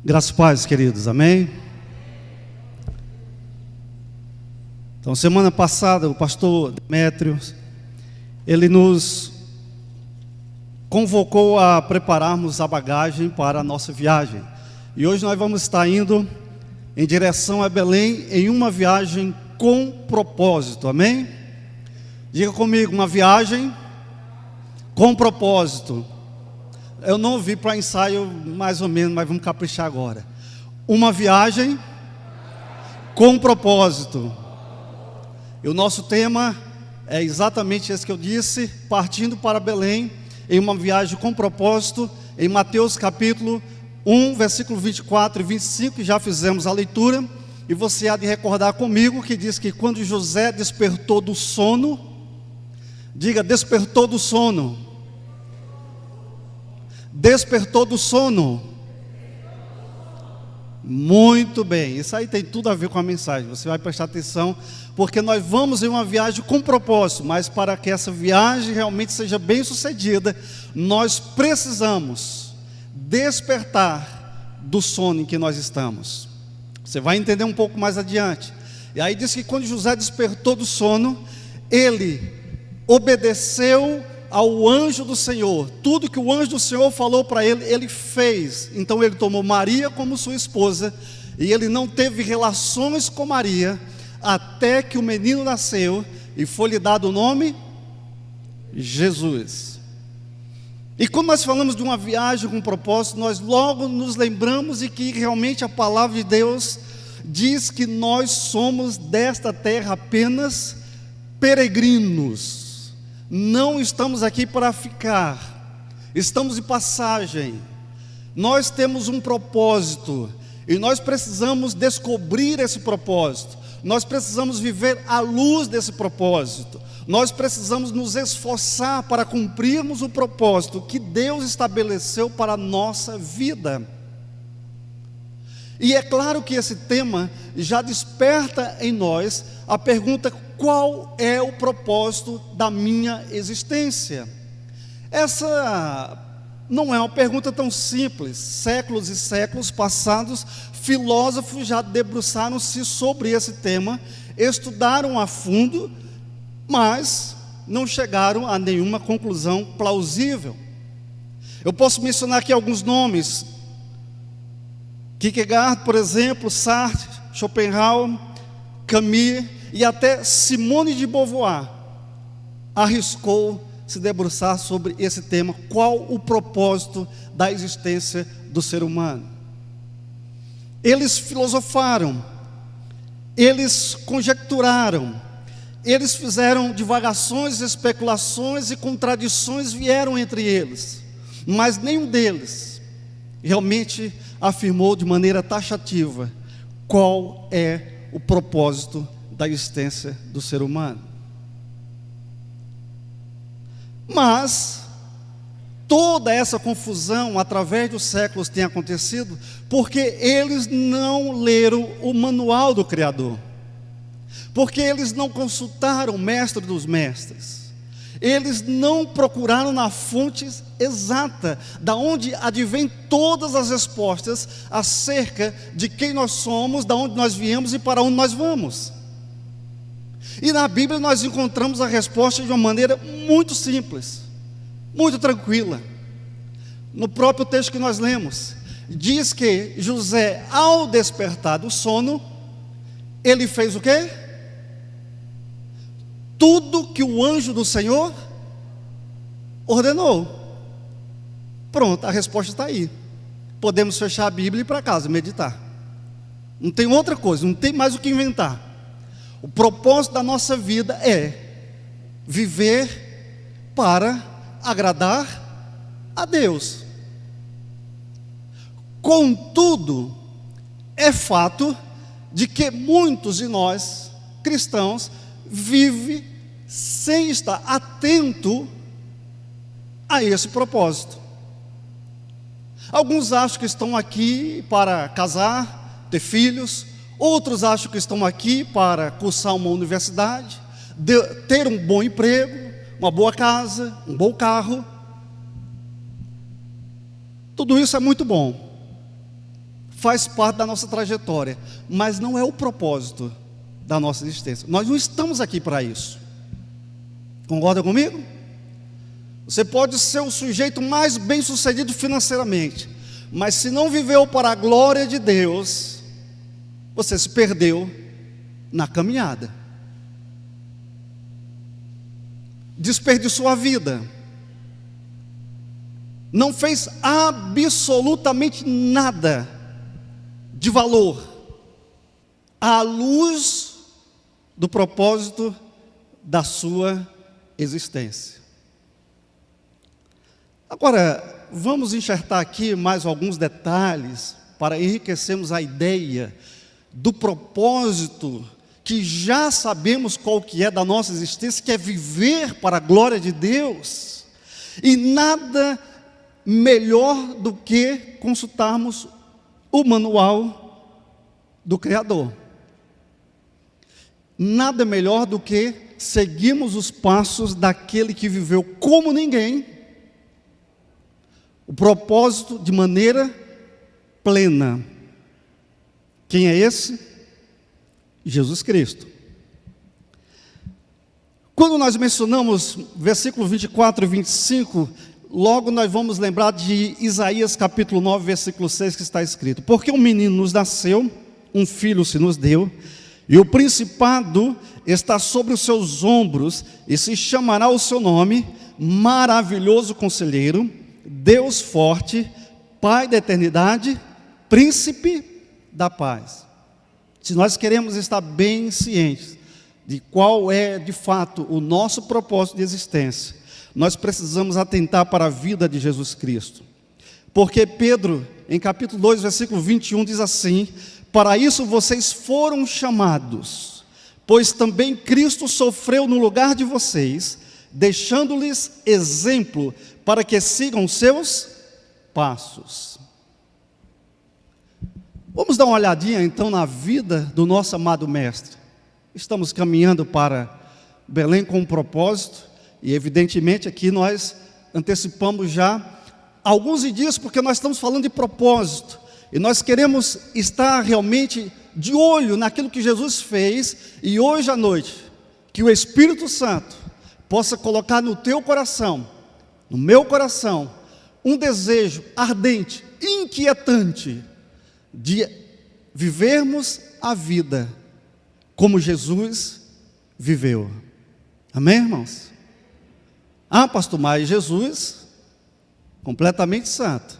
Graças e paz, queridos, amém? Então, semana passada, o pastor Demétrio, ele nos convocou a prepararmos a bagagem para a nossa viagem. E hoje nós vamos estar indo em direção a Belém, em uma viagem com propósito, amém? Diga comigo, uma viagem com propósito. Eu não vi para ensaio mais ou menos, mas vamos caprichar agora. Uma viagem com propósito. E o nosso tema é exatamente esse que eu disse, partindo para Belém, em uma viagem com propósito, em Mateus capítulo 1, versículo 24 e 25, que já fizemos a leitura, e você há de recordar comigo, que diz que quando José despertou do sono, diga, despertou do sono. Despertou do sono. Muito bem, isso aí tem tudo a ver com a mensagem. Você vai prestar atenção, porque nós vamos em uma viagem com propósito, mas para que essa viagem realmente seja bem sucedida, nós precisamos despertar do sono em que nós estamos. Você vai entender um pouco mais adiante. E aí diz que quando José despertou do sono, ele obedeceu ao anjo do Senhor. Tudo que o anjo do Senhor falou para ele, ele fez. Então ele tomou Maria como sua esposa, e ele não teve relações com Maria, até que o menino nasceu, e foi-lhe dado o nome Jesus. E quando nós falamos de uma viagem com propósito, nós logo nos lembramos de que realmente a palavra de Deus diz que nós somos desta terra apenas peregrinos. Não estamos aqui para ficar, estamos de passagem. Nós temos um propósito e nós precisamos descobrir esse propósito. Nós precisamos viver à luz desse propósito. Nós precisamos nos esforçar para cumprirmos o propósito que Deus estabeleceu para a nossa vida. E é claro que esse tema já desperta em nós a pergunta: qual é o propósito da minha existência? Essa não é uma pergunta tão simples. Séculos e séculos passados, filósofos já debruçaram-se sobre esse tema, estudaram a fundo, mas não chegaram a nenhuma conclusão plausível. Eu posso mencionar aqui alguns nomes: Kierkegaard, por exemplo, Sartre, Schopenhauer, Camus e até Simone de Beauvoir arriscou se debruçar sobre esse tema: qual o propósito da existência do ser humano. Eles filosofaram, eles conjecturaram, eles fizeram divagações, especulações e contradições vieram entre eles, mas nenhum deles realmente afirmou de maneira taxativa qual é o propósito da existência do ser humano. Mas toda essa confusão através dos séculos tem acontecido porque eles não leram o manual do Criador, porque eles não consultaram o mestre dos mestres, eles não procuraram na fonte exata, da onde advém todas as respostas acerca de quem nós somos, da onde nós viemos e para onde nós vamos. E na Bíblia nós encontramos a resposta de uma maneira muito simples, muito tranquila. No próprio texto que nós lemos, diz que José, ao despertar do sono, ele fez o quê? Tudo que o anjo do Senhor ordenou. Pronto, a resposta está aí. Podemos fechar a Bíblia e ir para casa meditar. Não tem outra coisa, não tem mais o que inventar. O propósito da nossa vida é viver para agradar a Deus. Contudo, é fato de que muitos de nós, cristãos, vivem sem estar atento a esse propósito. Alguns acham que estão aqui para casar, ter filhos. Outros acham que estão aqui para cursar uma universidade, ter um bom emprego, uma boa casa, um bom carro. Tudo isso é muito bom. faz parte da nossa trajetória, mas não é o propósito da nossa existência. Nós não estamos aqui para isso. Concorda comigo? Você pode ser o sujeito mais bem-sucedido financeiramente, mas se não viveu para a glória de Deus, você se perdeu na caminhada. Desperdiçou a vida. Não fez absolutamente nada de valor à luz do propósito da sua existência. Agora, vamos enxertar aqui mais alguns detalhes para enriquecermos a ideia do propósito que já sabemos qual que é da nossa existência, que é viver para a glória de Deus. E nada melhor do que consultarmos o manual do Criador. Nada melhor do que seguirmos os passos daquele que viveu como ninguém o propósito de maneira plena. Quem é esse? Jesus Cristo. Quando nós mencionamos versículos 24 e 25, logo nós vamos lembrar de Isaías capítulo 9, versículo 6, que está escrito: porque um menino nos nasceu, um filho se nos deu, e o principado está sobre os seus ombros, e se chamará o seu nome, Maravilhoso Conselheiro, Deus Forte, Pai da Eternidade, Príncipe da Paz. Se nós queremos estar bem cientes de qual é de fato o nosso propósito de existência, nós precisamos atentar para a vida de Jesus Cristo. Porque Pedro, em capítulo 2, versículo 21, diz assim: para isso vocês foram chamados, pois também Cristo sofreu no lugar de vocês, deixando-lhes exemplo para que sigam seus passos. Vamos dar uma olhadinha então na vida do nosso amado Mestre. Estamos caminhando para Belém com um propósito, e evidentemente aqui nós antecipamos já alguns dias, porque nós estamos falando de propósito, e nós queremos estar realmente de olho naquilo que Jesus fez, e hoje à noite, que o Espírito Santo possa colocar no teu coração, no meu coração, um desejo ardente, inquietante, de vivermos a vida como Jesus viveu. Amém, irmãos? Ah, pastor, mas Jesus, completamente santo.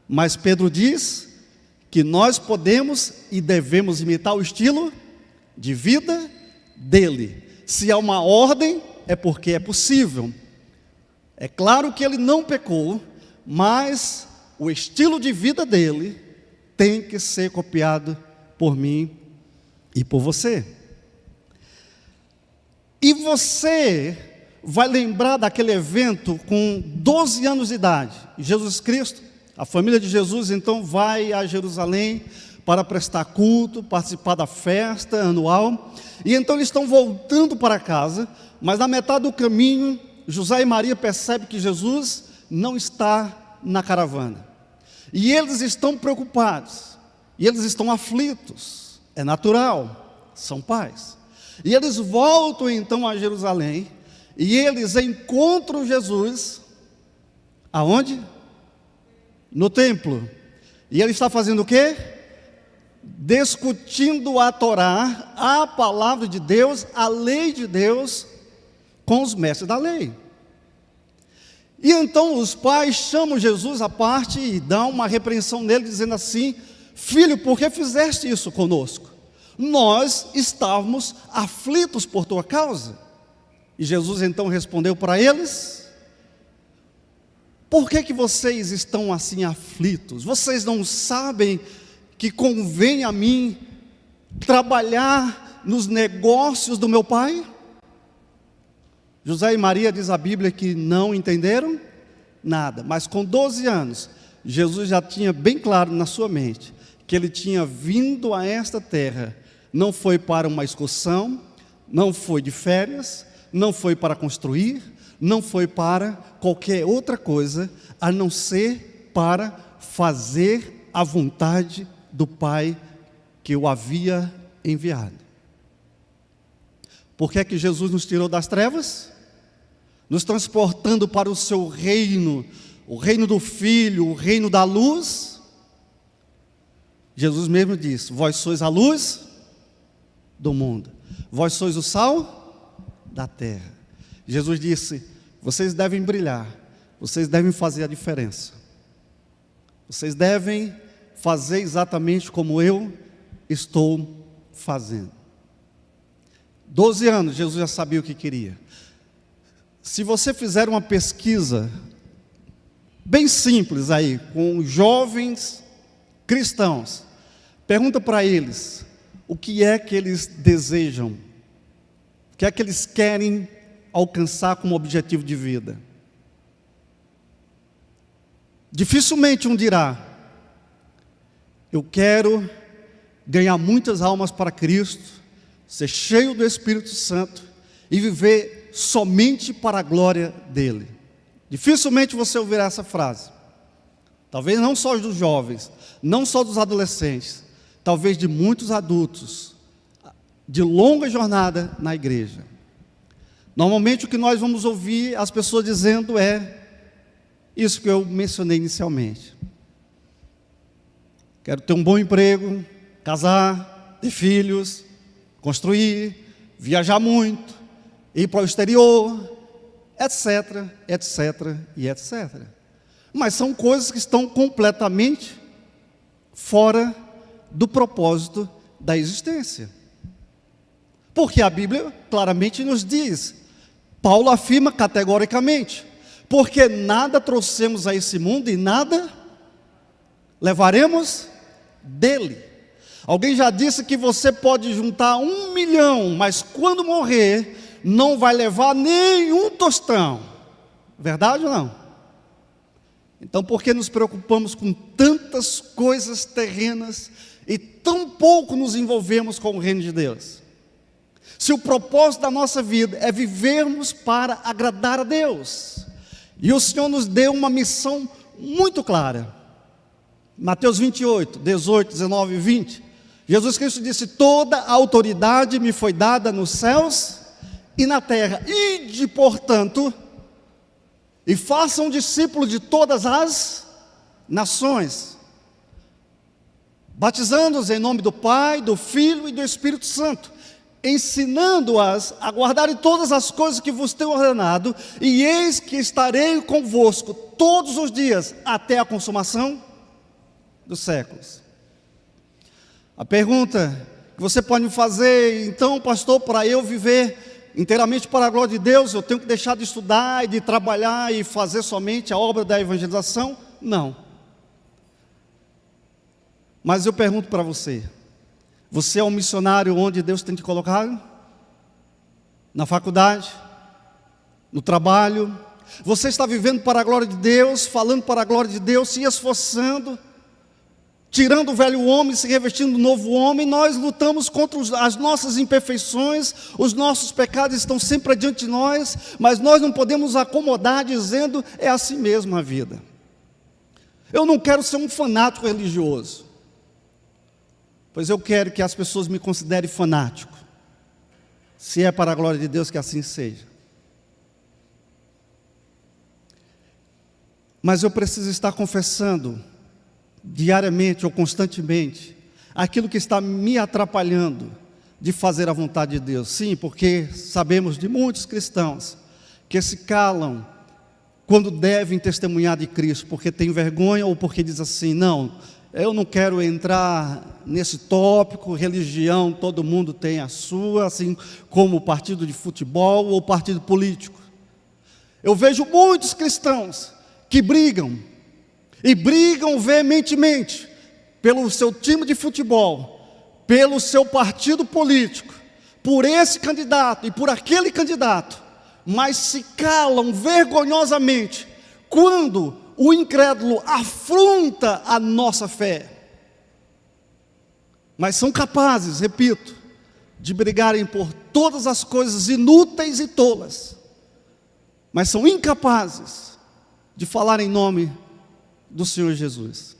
Mas Pedro diz que nós podemos e devemos imitar o estilo de vida dele. Se há uma ordem, é porque é possível. É claro que ele não pecou, mas o estilo de vida dele tem que ser copiado por mim e por você. E você vai lembrar daquele evento com 12 anos de idade. Jesus Cristo, a família de Jesus então vai a Jerusalém para prestar culto, participar da festa anual. E então eles estão voltando para casa, mas na metade do caminho, José e Maria percebem que Jesus não está na caravana. E eles estão preocupados, e eles estão aflitos, é natural, são pais. E eles voltam então a Jerusalém, e eles encontram Jesus, aonde? No templo. E ele está fazendo o quê? Discutindo a Torá, a palavra de Deus, a lei de Deus, com os mestres da lei. E então os pais chamam Jesus à parte e dão uma repreensão nele, dizendo assim: filho, por que fizeste isso conosco? Nós estávamos aflitos por tua causa. E Jesus então respondeu para eles: por que vocês estão assim aflitos? Vocês não sabem que convém a mim trabalhar nos negócios do meu pai? José e Maria, diz a Bíblia, que não entenderam nada, mas com 12 anos, Jesus já tinha bem claro na sua mente que ele tinha vindo a esta terra, não foi para uma excursão, não foi de férias, não foi para construir, não foi para qualquer outra coisa, a não ser para fazer a vontade do Pai que o havia enviado. Por que é que Jesus nos tirou das trevas? Nos transportando para o seu reino, o reino do Filho, o reino da luz. Jesus mesmo disse: vós sois a luz do mundo, vós sois o sal da terra. Jesus disse: vocês devem brilhar, vocês devem fazer a diferença, vocês devem fazer exatamente como eu estou fazendo. 12 anos, Jesus já sabia o que queria. Se você fizer uma pesquisa bem simples aí, com jovens cristãos, pergunta para eles o que é que eles desejam, o que é que eles querem alcançar como objetivo de vida. Dificilmente um dirá: eu quero ganhar muitas almas para Cristo, ser cheio do Espírito Santo e viver somente para a glória dele. Dificilmente você ouvirá essa frase. Talvez não só dos jovens, não só dos adolescentes, talvez de muitos adultos, de longa jornada na igreja. Normalmente o que nós vamos ouvir as pessoas dizendo é isso que eu mencionei inicialmente: quero ter um bom emprego, casar, ter filhos, construir, viajar muito, ir para o exterior, etc, etc e etc. Mas são coisas que estão completamente fora do propósito da existência. Porque a Bíblia claramente nos diz, Paulo afirma categoricamente: porque nada trouxemos a esse mundo e nada levaremos dele. Alguém já disse que você pode juntar 1 milhão, mas quando morrer, não vai levar nenhum tostão. Verdade ou não? Então, por que nos preocupamos com tantas coisas terrenas e tão pouco nos envolvemos com o reino de Deus? Se o propósito da nossa vida é vivermos para agradar a Deus, e o Senhor nos deu uma missão muito clara. Mateus 28, 18, 19 e 20, Jesus Cristo disse: toda a autoridade me foi dada nos céus e na terra. Ide, portanto, e façam discípulos de todas as nações, batizando-os em nome do Pai, do Filho e do Espírito Santo, ensinando-as a guardarem todas as coisas que vos tenho ordenado, e eis que estarei convosco todos os dias, até a consumação dos séculos. A pergunta que você pode me fazer: então, pastor, para eu viver inteiramente para a glória de Deus, eu tenho que deixar de estudar e de trabalhar e fazer somente a obra da evangelização? Não. Mas eu pergunto para você: você é um missionário onde Deus tem te colocado? Na faculdade? No trabalho? Você está vivendo para a glória de Deus, falando para a glória de Deus, se esforçando, tirando o velho homem, se revestindo do novo homem? Nós lutamos contra as nossas imperfeições, os nossos pecados estão sempre adiante de nós, mas nós não podemos acomodar dizendo: é assim mesmo a vida. Eu não quero ser um fanático religioso, pois eu quero que as pessoas me considerem fanático. Se é para a glória de Deus, que assim seja. Mas eu preciso estar confessando diariamente ou constantemente aquilo que está me atrapalhando de fazer a vontade de Deus. Sim, porque sabemos de muitos cristãos que se calam quando devem testemunhar de Cristo, porque tem vergonha ou porque diz assim: não, eu não quero entrar nesse tópico, religião, todo mundo tem a sua, assim como o partido de futebol ou partido político. Eu vejo muitos cristãos que brigam, e brigam veementemente pelo seu time de futebol, pelo seu partido político, por esse candidato e por aquele candidato, mas se calam vergonhosamente quando o incrédulo afronta a nossa fé. Mas são capazes, repito, de brigarem por todas as coisas inúteis e tolas, mas são incapazes de falar em nome do Senhor Jesus.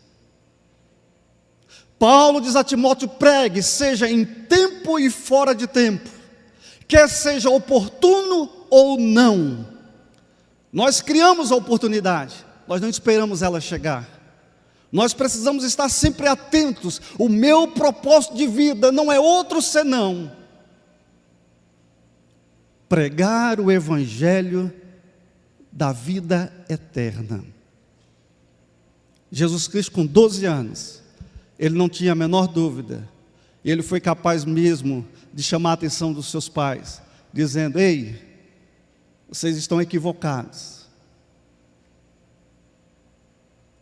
Paulo diz a Timóteo: pregue, seja em tempo e fora de tempo, quer seja oportuno ou não. Nós criamos a oportunidade, nós não esperamos ela chegar. Nós precisamos estar sempre atentos. O meu propósito de vida não é outro senão pregar o evangelho da vida eterna. Jesus Cristo, com 12 anos, ele não tinha a menor dúvida, ele foi capaz mesmo de chamar a atenção dos seus pais, dizendo: ei, vocês estão equivocados.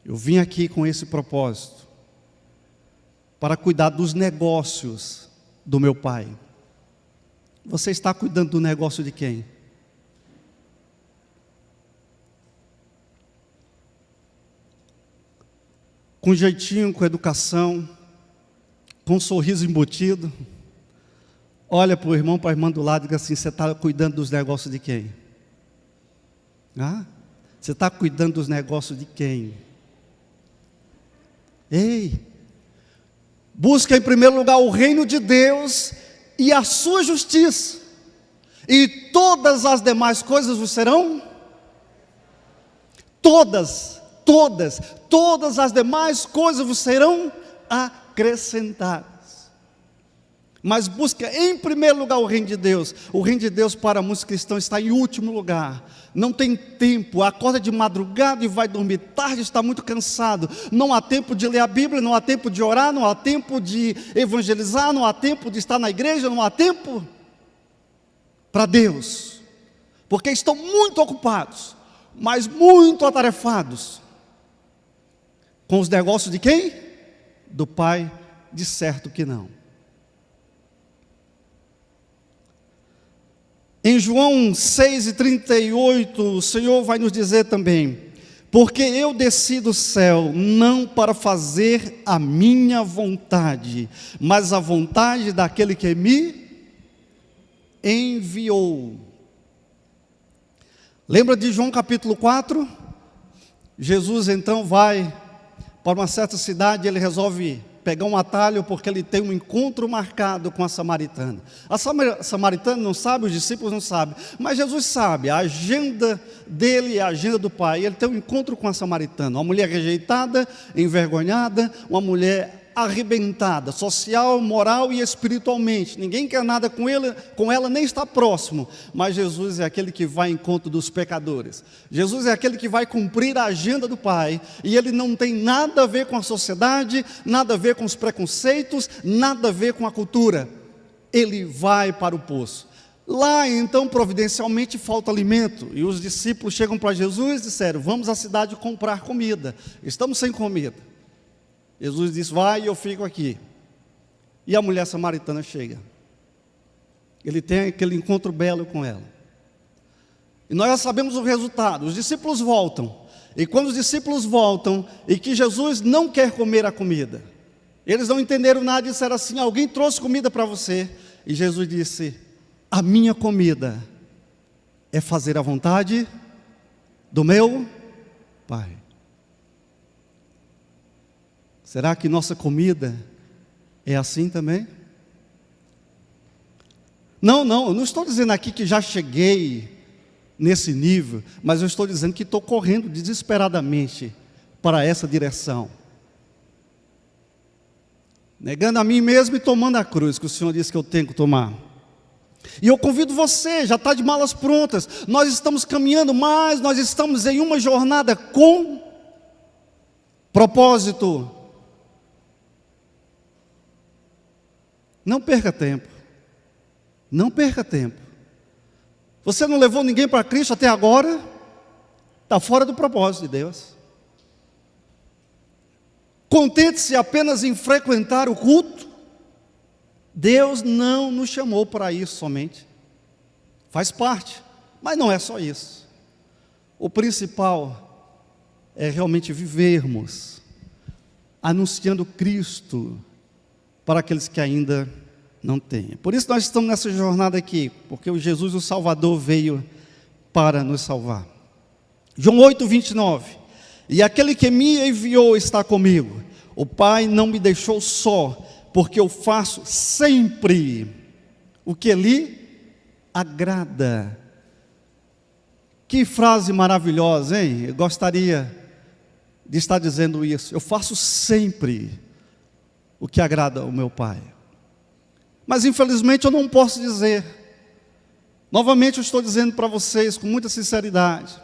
Eu vim aqui com esse propósito, para cuidar dos negócios do meu pai. Você está cuidando do negócio de quem? Com jeitinho, com educação, com um sorriso embutido, olha para o irmão, para a irmã do lado e diga assim: você está cuidando dos negócios de quem? Você está cuidando dos negócios de quem? Ei, busca em primeiro lugar o reino de Deus e a sua justiça, e todas as demais coisas vos serão, todas as demais coisas vos serão acrescentadas. Mas busca em primeiro lugar o reino de Deus. O reino de Deus para muitos cristãos está em último lugar. Não tem tempo, acorda de madrugada e vai dormir tarde, está muito cansado. Não há tempo de ler a Bíblia, não há tempo de orar, não há tempo de evangelizar, não há tempo de estar na igreja, não há tempo para Deus, porque estão muito ocupados, mas muito atarefados com os negócios de quem? Do Pai, de certo que não. Em João 6,38, o Senhor vai nos dizer também: porque eu desci do céu, não para fazer a minha vontade, mas a vontade daquele que me enviou. Lembra de João capítulo 4? Jesus então vai para uma certa cidade, ele resolve pegar um atalho, porque ele tem um encontro marcado com a samaritana. A samaritana não sabe, os discípulos não sabem, mas Jesus sabe, a agenda dele é a agenda do Pai. Ele tem um encontro com a samaritana, uma mulher rejeitada, envergonhada, uma mulher arrebentada, social, moral e espiritualmente. Ninguém quer nada com ela, nem está próximo. Mas Jesus é aquele que vai ao encontro dos pecadores. Jesus é aquele que vai cumprir a agenda do Pai. E ele não tem nada a ver com a sociedade, nada a ver com os preconceitos, nada a ver com a cultura. Ele vai para o poço. Lá então, providencialmente, falta alimento. E os discípulos chegam para Jesus e disseram: vamos à cidade comprar comida. Estamos sem comida. Jesus disse: vai e eu fico aqui. E a mulher samaritana chega. Ele tem aquele encontro belo com ela. E nós já sabemos o resultado. Os discípulos voltam. E quando os discípulos voltam e que Jesus não quer comer a comida, eles não entenderam nada e disseram assim: alguém trouxe comida para você. E Jesus disse: a minha comida é fazer a vontade do meu Pai. Será que nossa comida é assim também? Não, eu não estou dizendo aqui que já cheguei nesse nível, mas eu estou dizendo que estou correndo desesperadamente para essa direção. Negando a mim mesmo e tomando a cruz, que o Senhor disse que eu tenho que tomar. E eu convido você, já está de malas prontas, nós estamos caminhando, mas nós estamos em uma jornada com propósito. Não perca tempo. Não perca tempo. Você não levou ninguém para Cristo até agora? Está fora do propósito de Deus. Contente-se apenas em frequentar o culto. Deus não nos chamou para isso somente. Faz parte, mas não é só isso. O principal é realmente vivermos anunciando Cristo para aqueles que ainda não têm. Por isso nós estamos nessa jornada aqui, porque o Jesus, o Salvador, veio para nos salvar. João 8:29. E aquele que me enviou está comigo. O Pai não me deixou só, porque eu faço sempre o que lhe agrada. Que frase maravilhosa, hein? Eu gostaria de estar dizendo isso. Eu faço sempre o que agrada ao meu Pai. Mas infelizmente eu não posso dizer. Novamente eu estou dizendo para vocês com muita sinceridade.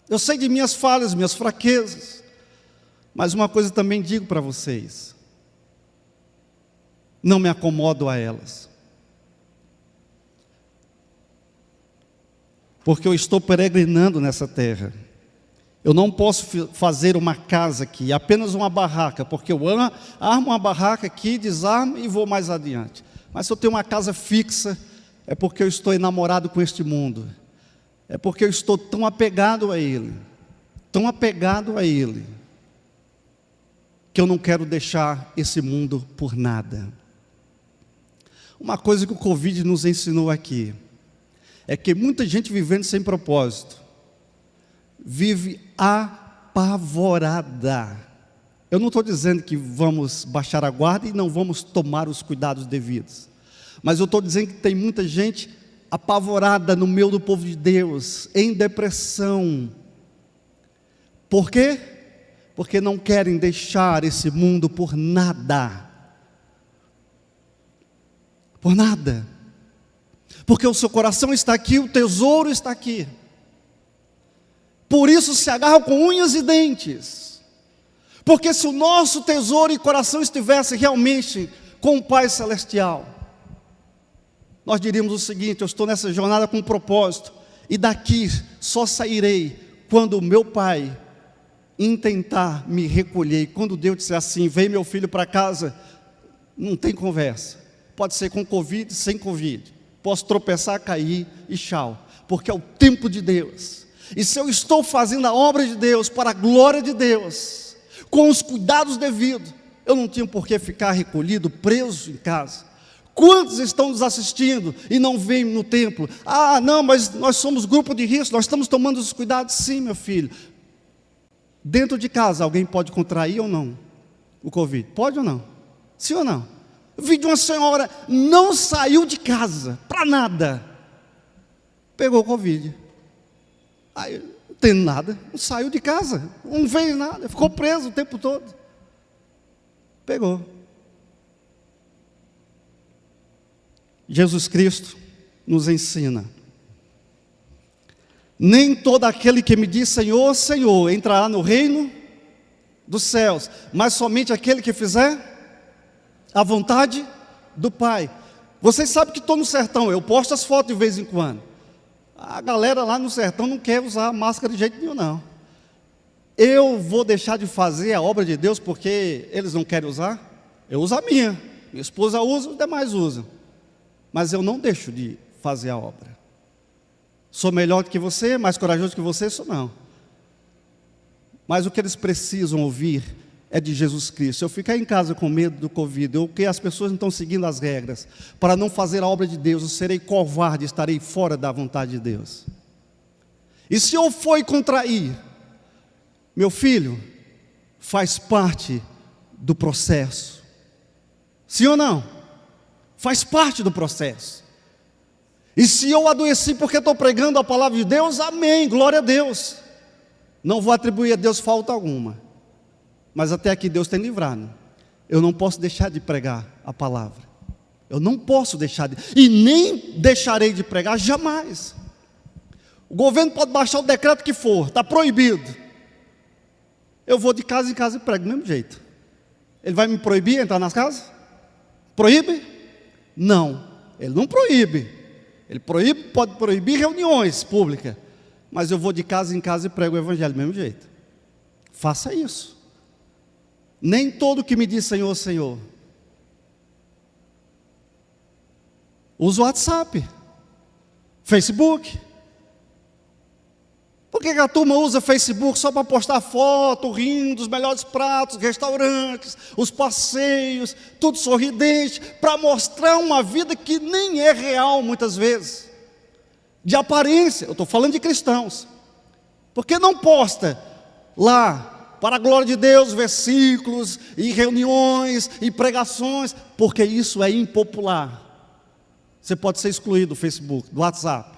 Eu sei de minhas falhas, minhas fraquezas. Mas uma coisa também digo para vocês. Não me acomodo a elas. Porque eu estou peregrinando nessa terra. Eu não posso fazer uma casa aqui, apenas uma barraca, porque eu armo uma barraca aqui, desarmo e vou mais adiante. Mas se eu tenho uma casa fixa, é porque eu estou enamorado com este mundo. É porque eu estou tão apegado a ele, que eu não quero deixar esse mundo por nada. Uma coisa que o Covid nos ensinou aqui, é que muita gente vivendo sem propósito, vive apavorada. Eu não estou dizendo que vamos baixar a guarda e não vamos tomar os cuidados devidos, mas eu estou dizendo que tem muita gente apavorada no meio do povo de Deus, em depressão. Por quê? Porque não querem deixar esse mundo por nada. Por nada. Porque o seu coração está aqui, o tesouro está aqui. Por isso se agarra com unhas e dentes. Porque se o nosso tesouro e coração estivesse realmente com o Pai Celestial, nós diríamos o seguinte: eu estou nessa jornada com um propósito, e daqui só sairei quando o meu Pai intentar me recolher. E quando Deus disser assim: vem meu filho para casa, não tem conversa. Pode ser com Covid, sem Covid. Posso tropeçar, cair e tchau. Porque é o tempo de Deus. E se eu estou fazendo a obra de Deus, para a glória de Deus, com os cuidados devidos, eu não tinha por que ficar recolhido, preso em casa. Quantos estão nos assistindo e não vêm no templo? Ah, não, mas nós somos grupo de risco, nós estamos tomando os cuidados. Sim, meu filho. Dentro de casa, alguém pode contrair ou não o Covid? Pode ou não? Sim ou não? Eu vi de uma senhora, não saiu de casa, para nada. Pegou o Covid. Aí, não tem nada, não saiu de casa, não fez nada, ficou preso o tempo todo. Pegou. Jesus Cristo nos ensina: nem todo aquele que me diz Senhor, Senhor, entrará no reino dos céus, mas somente aquele que fizer a vontade do Pai. Vocês sabem que estou no sertão, eu posto as fotos de vez em quando. A galera lá no sertão não quer usar máscara de jeito nenhum, não. Eu vou deixar de fazer a obra de Deus porque eles não querem usar? Eu uso a minha esposa usa, os demais usam. Mas eu não deixo de fazer a obra. Sou melhor do que você, mais corajoso que você? Sou não. Mas o que eles precisam ouvir é de Jesus Cristo. Se eu ficar em casa com medo do Covid, ou que as pessoas não estão seguindo as regras, para não fazer a obra de Deus, eu serei covarde, estarei fora da vontade de Deus. E se eu for contrair, meu filho, faz parte do processo. Sim ou não? Faz parte do processo. E se eu adoeci porque estou pregando a palavra de Deus, amém, glória a Deus. Não vou atribuir a Deus falta alguma. Mas até aqui Deus tem livrado. Eu não posso deixar de pregar a palavra. Eu não posso deixar de... E nem deixarei de pregar jamais. O governo pode baixar o decreto que for, está proibido. Eu vou de casa em casa e prego do mesmo jeito. Ele vai me proibir entrar nas casas? Proíbe? Não, ele não proíbe. Ele pode proibir reuniões públicas. Mas eu vou de casa em casa e prego o evangelho do mesmo jeito. Faça isso. Nem todo que me diz Senhor, Senhor. Usa o WhatsApp, Facebook. Por que a turma usa Facebook só para postar foto, rindo dos melhores pratos, restaurantes, os passeios, tudo sorridente, para mostrar uma vida que nem é real muitas vezes, de aparência. Eu estou falando de cristãos. Por que não posta lá para a glória de Deus, versículos, e reuniões, e pregações, porque isso é impopular. Você pode ser excluído do Facebook, do WhatsApp.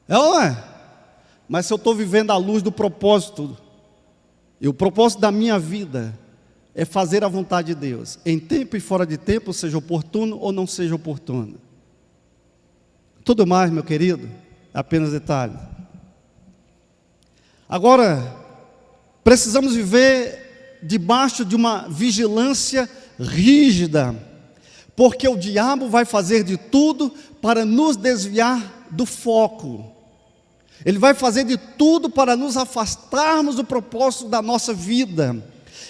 É ou não é? Mas se eu estou vivendo à luz do propósito, e o propósito da minha vida é fazer a vontade de Deus, em tempo e fora de tempo, seja oportuno ou não seja oportuno. Tudo mais, meu querido, é apenas detalhe. Agora, precisamos viver debaixo de uma vigilância rígida, porque o diabo vai fazer de tudo para nos desviar do foco. Ele vai fazer de tudo para nos afastarmos do propósito da nossa vida.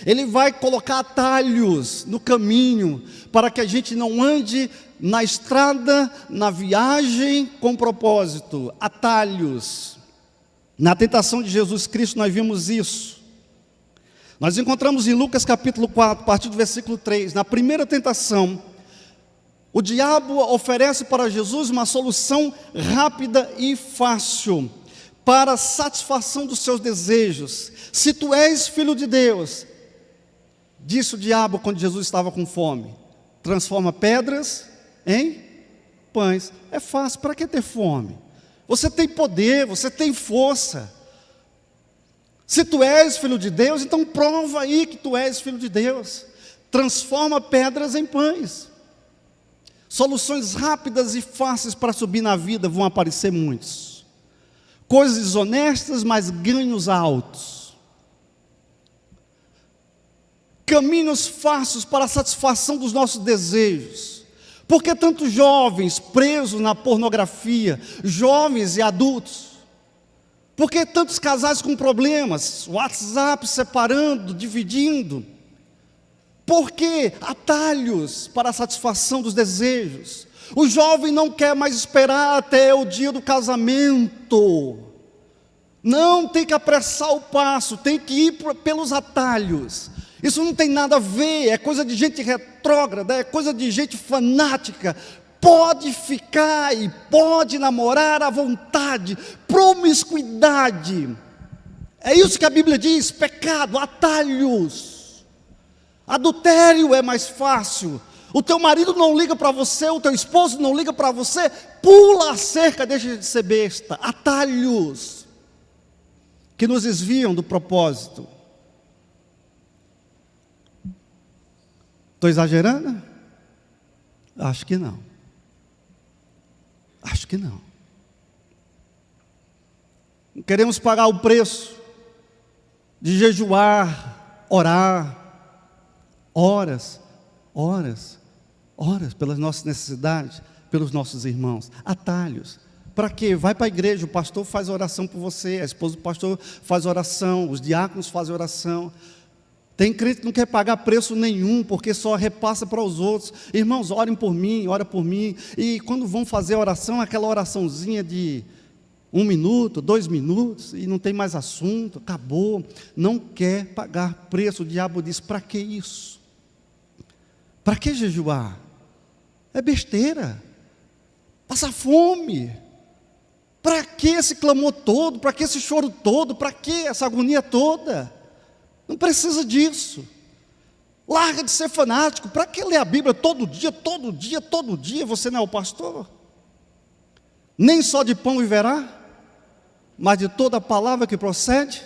Ele vai colocar atalhos no caminho, para que a gente não ande na estrada, na viagem com propósito. Atalhos. Na tentação de Jesus Cristo nós vimos isso. Nós encontramos em Lucas capítulo 4, a partir do versículo 3, na primeira tentação, o diabo oferece para Jesus uma solução rápida e fácil, para a satisfação dos seus desejos. Se tu és filho de Deus, disse o diabo quando Jesus estava com fome, transforma pedras em pães. É fácil, para que ter fome? Você tem poder, você tem força. Se tu és filho de Deus, então prova aí que tu és filho de Deus. Transforma pedras em pães. Soluções rápidas e fáceis para subir na vida vão aparecer muitos. Coisas desonestas, mas ganhos altos. Caminhos fáceis para a satisfação dos nossos desejos. Por que tantos jovens presos na pornografia, jovens e adultos? Por que tantos casais com problemas, WhatsApp separando, dividindo? Por que atalhos para a satisfação dos desejos? O jovem não quer mais esperar até o dia do casamento. Não, tem que apressar o passo, tem que ir pelos atalhos. Isso não tem nada a ver, é coisa de gente retrógrada, é coisa de gente fanática. Pode ficar e pode namorar à vontade, promiscuidade. É isso que a Bíblia diz, pecado, atalhos. Adultério é mais fácil. O teu marido não liga para você, o teu esposo não liga para você, pula a cerca, deixa de ser besta. Atalhos que nos desviam do propósito. Estou exagerando? Acho que não. Acho que não. Queremos pagar o preço de jejuar, orar, horas pelas nossas necessidades, pelos nossos irmãos. Atalhos. Para quê? Vai para a igreja, o pastor faz oração por você, a esposa do pastor faz oração, os diáconos fazem oração. Tem crente que não quer pagar preço nenhum, porque só repassa para os outros. Irmãos, orem por mim, ora por mim. E quando vão fazer a oração, aquela oraçãozinha de 1 minuto, 2 minutos, e não tem mais assunto, acabou. Não quer pagar preço. O diabo diz, para que isso? Para que jejuar? É besteira. Passar fome. Para que esse clamor todo? Para que esse choro todo? Para que essa agonia toda? Não precisa disso. Larga de ser fanático. Para que ler a Bíblia todo dia? Você não é o pastor? Nem só de pão viverá, mas de toda a palavra que procede.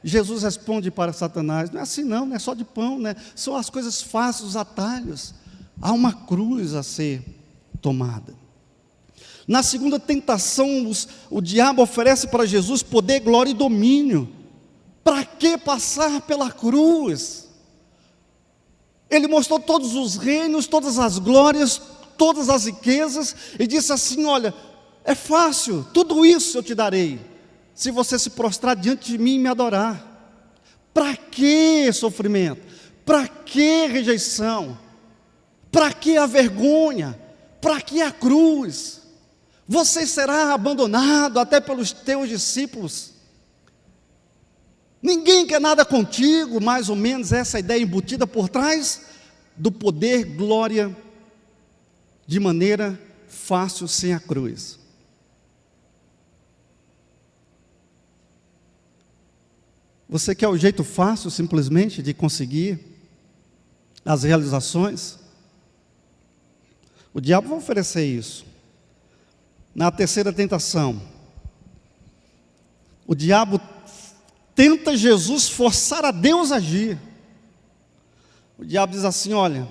Jesus responde para Satanás, não é assim não é só de pão, né? São as coisas fáceis, os atalhos. Há uma cruz a ser tomada. Na segunda tentação, o diabo oferece para Jesus poder, glória e domínio. Para que passar pela cruz? Ele mostrou todos os reinos, todas as glórias, todas as riquezas, e disse assim, olha, é fácil, tudo isso eu te darei, se você se prostrar diante de mim e me adorar. Para que sofrimento? Para que rejeição? Para que a vergonha? Para que a cruz? Você será abandonado até pelos teus discípulos. Ninguém quer nada contigo, mais ou menos essa ideia embutida por trás do poder, glória, de maneira fácil, sem a cruz. Você quer o jeito fácil, simplesmente, de conseguir as realizações? O diabo vai oferecer isso. Na terceira tentação, o diabo tenta Jesus forçar a Deus a agir. O diabo diz assim: olha,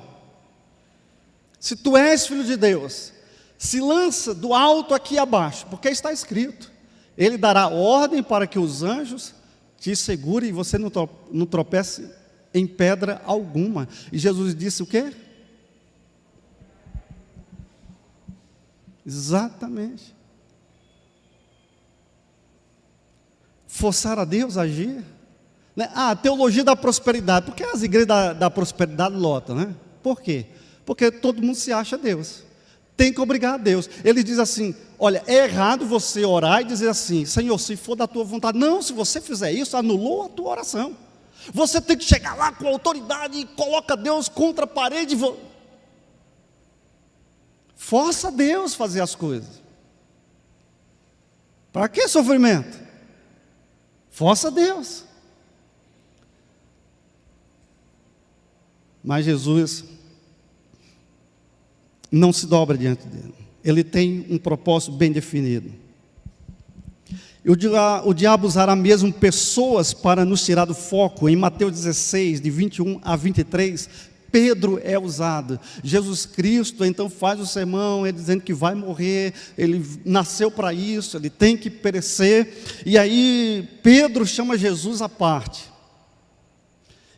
se tu és filho de Deus, se lança do alto aqui abaixo, porque está escrito, ele dará ordem para que os anjos te segurem e você não tropece em pedra alguma. E Jesus disse o quê? Exatamente. Forçar a Deus a agir. A teologia da prosperidade. Por que as igrejas da prosperidade lotam, né? Por quê? Porque todo mundo se acha Deus. Tem que obrigar a Deus. Ele diz assim: olha, é errado você orar e dizer assim: Senhor, se for da tua vontade. Não, se você fizer isso, anulou a tua oração. Você tem que chegar lá com autoridade e coloca Deus contra a parede. Força Deus fazer as coisas. Para que sofrimento? Força Deus. Mas Jesus não se dobra diante dele. Ele tem um propósito bem definido. O diabo usará mesmo pessoas para nos tirar do foco. Em Mateus 16, de 21 a 23, Pedro é usado. Jesus Cristo então faz o sermão, ele dizendo que vai morrer, ele nasceu para isso, ele tem que perecer. E aí Pedro chama Jesus à parte.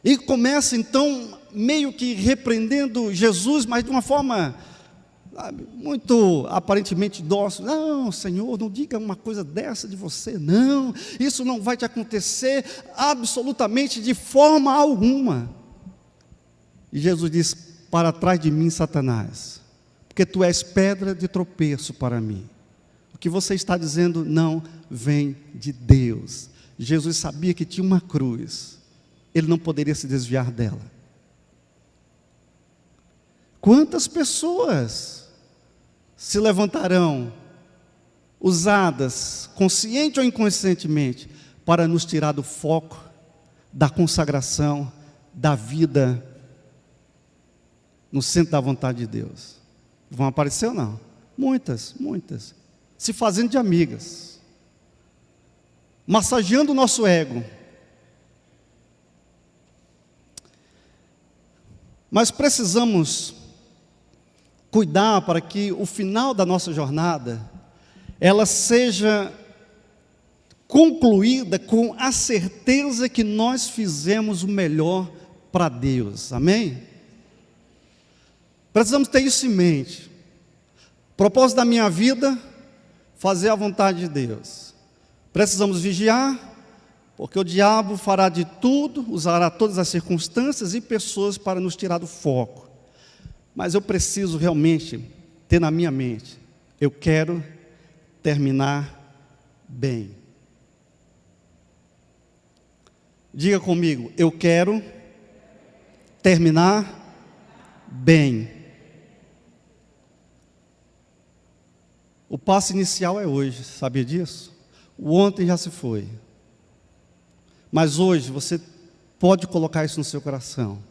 E começa então meio que repreendendo Jesus, mas de uma forma muito aparentemente dócil. Não, Senhor, não diga uma coisa dessa de você, não. Isso não vai te acontecer absolutamente de forma alguma. E Jesus diz: para trás de mim, Satanás, porque tu és pedra de tropeço para mim. O que você está dizendo não vem de Deus. Jesus sabia que tinha uma cruz, ele não poderia se desviar dela. Quantas pessoas se levantarão, usadas, consciente ou inconscientemente, para nos tirar do foco, da consagração, da vida no centro da vontade de Deus? Vão aparecer ou não? Muitas, muitas. Se fazendo de amigas, massageando o nosso ego. Mas precisamos cuidar para que o final da nossa jornada, ela seja concluída com a certeza que nós fizemos o melhor para Deus. Amém? Precisamos ter isso em mente. Propósito da minha vida, fazer a vontade de Deus. Precisamos vigiar, porque o diabo fará de tudo, usará todas as circunstâncias e pessoas para nos tirar do foco. Mas eu preciso realmente ter na minha mente: eu quero terminar bem. Diga comigo: eu quero terminar bem. O passo inicial é hoje, sabia disso? O ontem já se foi. Mas hoje você pode colocar isso no seu coração.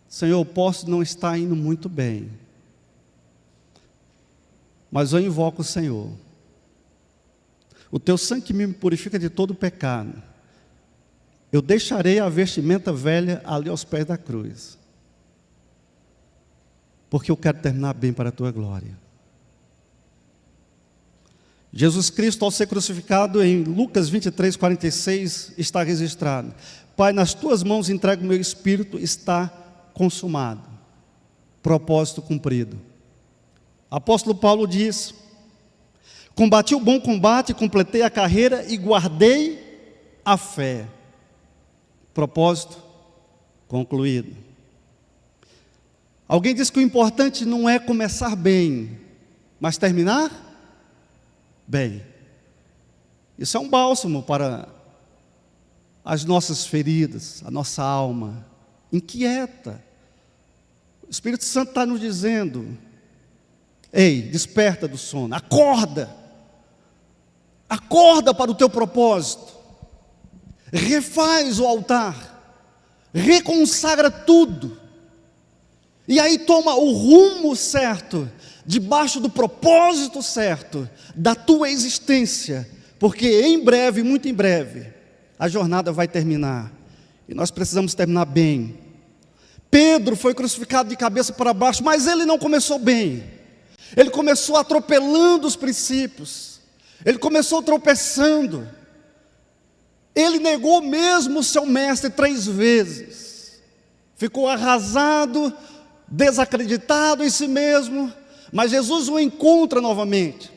Senhor, eu posso não estar indo muito bem, mas eu invoco o Senhor. O teu sangue que me purifica de todo pecado. Eu deixarei a vestimenta velha ali aos pés da cruz, porque eu quero terminar bem para a tua glória. Jesus Cristo, ao ser crucificado, em Lucas 23, 46, está registrado: Pai, nas tuas mãos entrego o meu espírito, está consumado. Propósito cumprido. Apóstolo Paulo diz: combati o bom combate, completei a carreira e guardei a fé. Propósito concluído. Alguém diz que o importante não é começar bem, mas terminar bem. Isso é um bálsamo para as nossas feridas, a nossa alma inquieta. O Espírito Santo está nos dizendo: ei, desperta do sono, acorda para o teu propósito. refaz o altar, reconsagra tudo, e aí toma o rumo certo, debaixo do propósito certo da tua existência, porque em breve, muito em breve, a jornada vai terminar, e nós precisamos terminar bem. Pedro foi crucificado de cabeça para baixo, mas ele não começou bem. Ele começou atropelando os princípios, ele começou tropeçando, ele negou mesmo o seu mestre 3 vezes, ficou arrasado, desacreditado em si mesmo, mas Jesus o encontra novamente,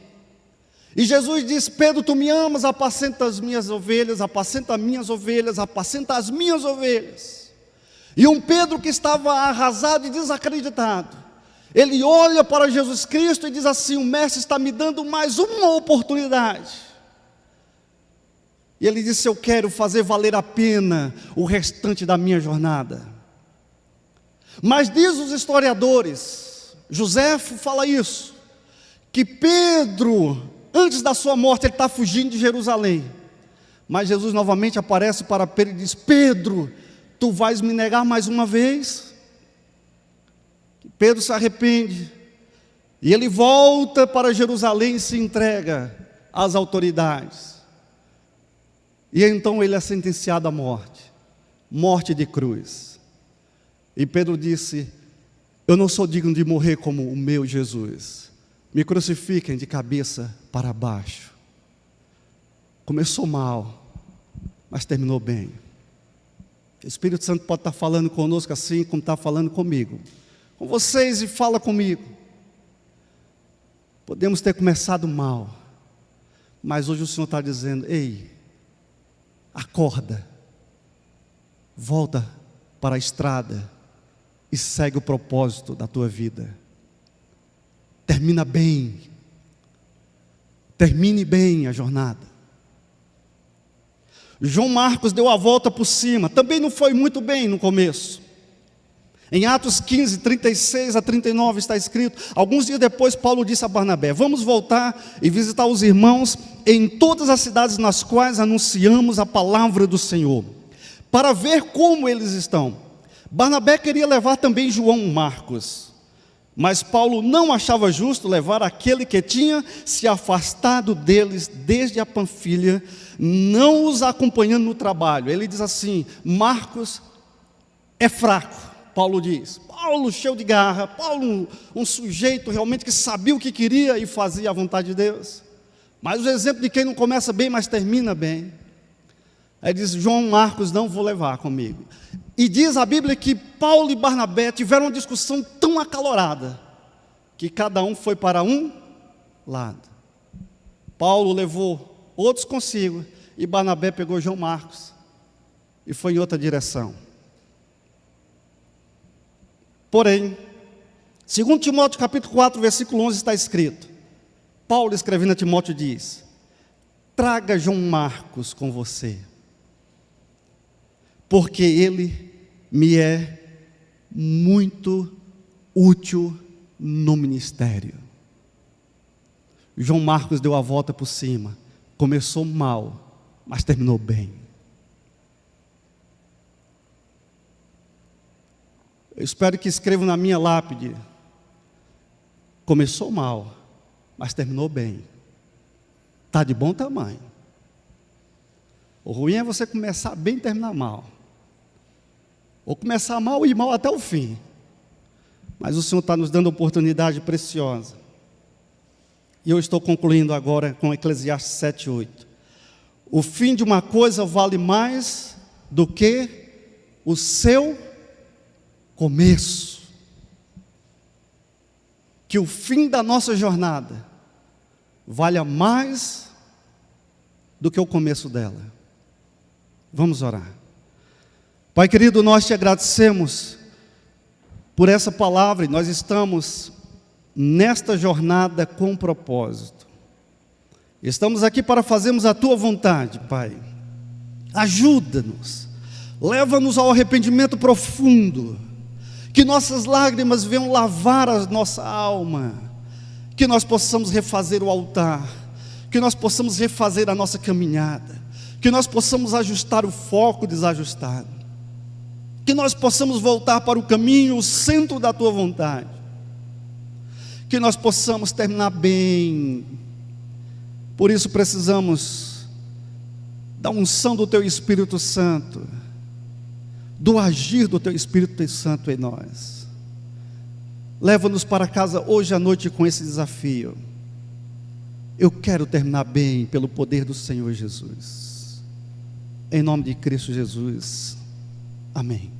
e Jesus diz: Pedro, tu me amas, apacenta as minhas ovelhas, apacenta minhas ovelhas, apacenta as minhas ovelhas. E um Pedro que estava arrasado e desacreditado, ele olha para Jesus Cristo e diz assim: o mestre está me dando mais uma oportunidade. E ele disse: eu quero fazer valer a pena o restante da minha jornada. Mas diz os historiadores, Joséfo fala isso, que Pedro, antes da sua morte, ele está fugindo de Jerusalém. Mas Jesus novamente aparece para Pedro e diz: Pedro, tu vais me negar mais uma vez? Pedro se arrepende, e ele volta para Jerusalém e se entrega às autoridades. E então ele é sentenciado à morte, morte de cruz. E Pedro disse: eu não sou digno de morrer como o meu Jesus, me crucifiquem de cabeça para baixo. Começou mal, mas terminou bem. O Espírito Santo pode estar falando conosco assim como está falando comigo, com vocês, e fala comigo. Podemos ter começado mal, mas hoje o Senhor está dizendo: ei, acorda, volta para a estrada e segue o propósito da tua vida. Termina bem, termine bem a jornada. João Marcos deu a volta por cima, também não foi muito bem no começo. Em Atos 15, 36 a 39 está escrito: alguns dias depois Paulo disse a Barnabé: vamos voltar e visitar os irmãos em todas as cidades nas quais anunciamos a palavra do Senhor, para ver como eles estão. Barnabé queria levar também João Marcos, mas Paulo não achava justo levar aquele que tinha se afastado deles desde a Panfilha, não os acompanhando no trabalho. Ele diz assim: Marcos é fraco. Paulo diz, Paulo cheio de garra, Paulo um sujeito realmente que sabia o que queria e fazia a vontade de Deus. Mas o exemplo de quem não começa bem, mas termina bem. Aí diz: João Marcos não vou levar comigo. E diz a Bíblia que Paulo e Barnabé tiveram uma discussão tão acalorada, que cada um foi para um lado. Paulo levou outros consigo, e Barnabé pegou João Marcos e foi em outra direção. Porém, 2 Timóteo capítulo 4, versículo 11 está escrito, Paulo escrevendo a Timóteo diz: traga João Marcos com você, porque ele me é muito útil no ministério. João Marcos deu a volta por cima, começou mal, mas terminou bem. Eu espero que escrevam na minha lápide: começou mal, mas terminou bem. Está de bom tamanho. O ruim é você começar bem e terminar mal, ou começar mal e ir mal até o fim. Mas o Senhor está nos dando oportunidade preciosa. E eu estou concluindo agora com Eclesiastes 7:8. O fim de uma coisa vale mais do que o seu começo. Que o fim da nossa jornada valha mais do que o começo dela. Vamos orar. Pai querido, nós te agradecemos por essa palavra, e nós estamos nesta jornada com propósito. Estamos aqui para fazermos a tua vontade, Pai. Ajuda-nos, leva-nos ao arrependimento profundo, que nossas lágrimas venham lavar a nossa alma, que nós possamos refazer o altar, que nós possamos refazer a nossa caminhada, que que nós possamos ajustar o foco desajustado, que nós possamos voltar para o caminho, o centro da tua vontade, que nós possamos terminar bem. Por isso precisamos da unção do teu Espírito Santo, do agir do teu Espírito Santo em nós. Leva-nos para casa hoje à noite com esse desafio. Eu quero terminar bem pelo poder do Senhor Jesus. Em nome de Cristo Jesus. Amém.